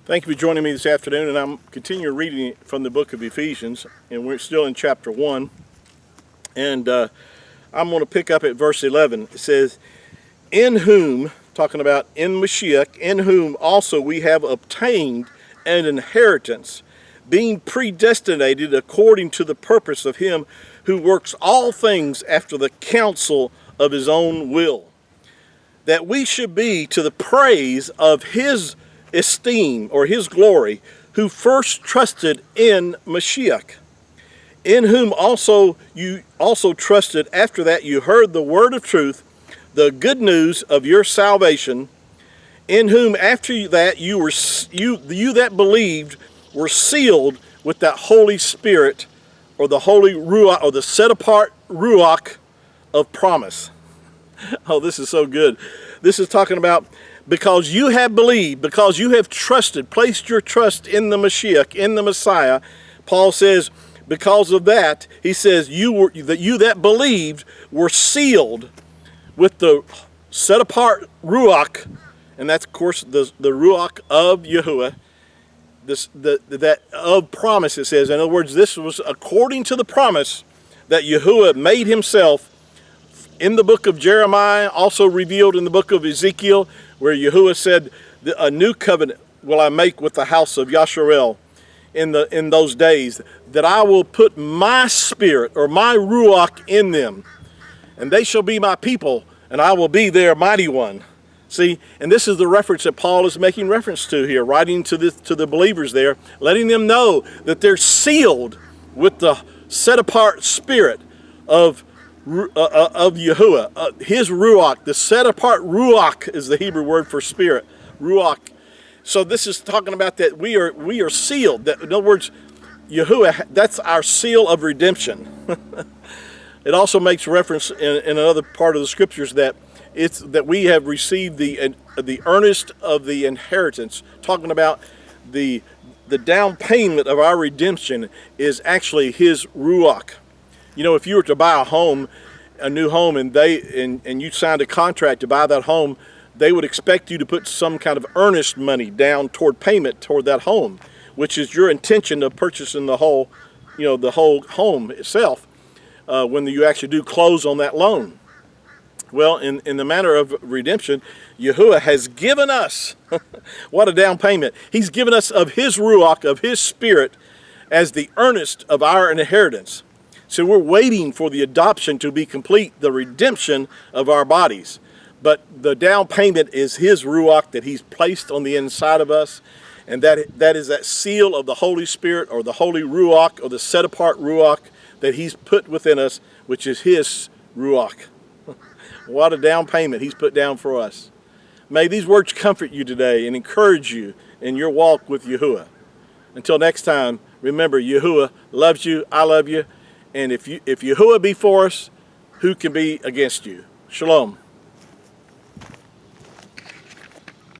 Thank you for joining me this afternoon, and I'm continuing reading from the book of Ephesians, and we're still in chapter 1, and I'm going to pick up at verse 11. It says, "In whom," talking about in Mashiach, "in whom also we have obtained an inheritance, being predestinated according to the purpose of him who works all things after the counsel of his own will, that we should be to the praise of his esteem or his glory, who first trusted in Mashiach, in whom also you also trusted after that you heard the word of truth, the good news of your salvation, in whom after that you that believed were sealed with that Holy Spirit, or the Holy Ruach, or the set apart Ruach of promise." Oh, this is so good. This is talking about because you have believed, because you have trusted, placed your trust in the Mashiach, in the Messiah. Paul says, because of that, he says, you that believed were sealed with the set apart Ruach, and that's of course the Ruach of Yahuwah, that of promise. It says, in other words, this was according to the promise that Yahuwah made himself in the book of Jeremiah, also revealed in the book of Ezekiel, where Yahuwah said, "A new covenant will I make with the house of Yasharel in those days, that I will put my spirit," or my Ruach, "in them, and they shall be my people, and I will be their mighty one." See, and this is the reference that Paul is making reference to here, writing to the believers there, letting them know that they're sealed with the set apart spirit of Yahuwah, his Ruach. The set apart Ruach is the Hebrew word for spirit, Ruach. So this is talking about that we are sealed. That, in other words, Yahuwah, that's our seal of redemption. It also makes reference in another part of the scriptures that it's that we have received the earnest of the inheritance, talking about the down payment of our redemption is actually his Ruach. You know, if you were to buy a new home, and you signed a contract to buy that home, they would expect you to put some kind of earnest money down toward payment toward that home, which is your intention of purchasing the whole home itself, when you actually do close on that loan. Well, in the matter of redemption, Yahuwah has given us, what a down payment. He's given us of his Ruach, of his Spirit, as the earnest of our inheritance. So we're waiting for the adoption to be complete, the redemption of our bodies. But the down payment is his Ruach that he's placed on the inside of us. And that is that seal of the Holy Spirit, or the Holy Ruach, or the set apart Ruach that he's put within us, which is his Ruach. What a down payment he's put down for us. May these words comfort you today and encourage you in your walk with Yahuwah. Until next time, remember, Yahuwah loves you, I love you. And if Yahuwah be for us, who can be against you? Shalom.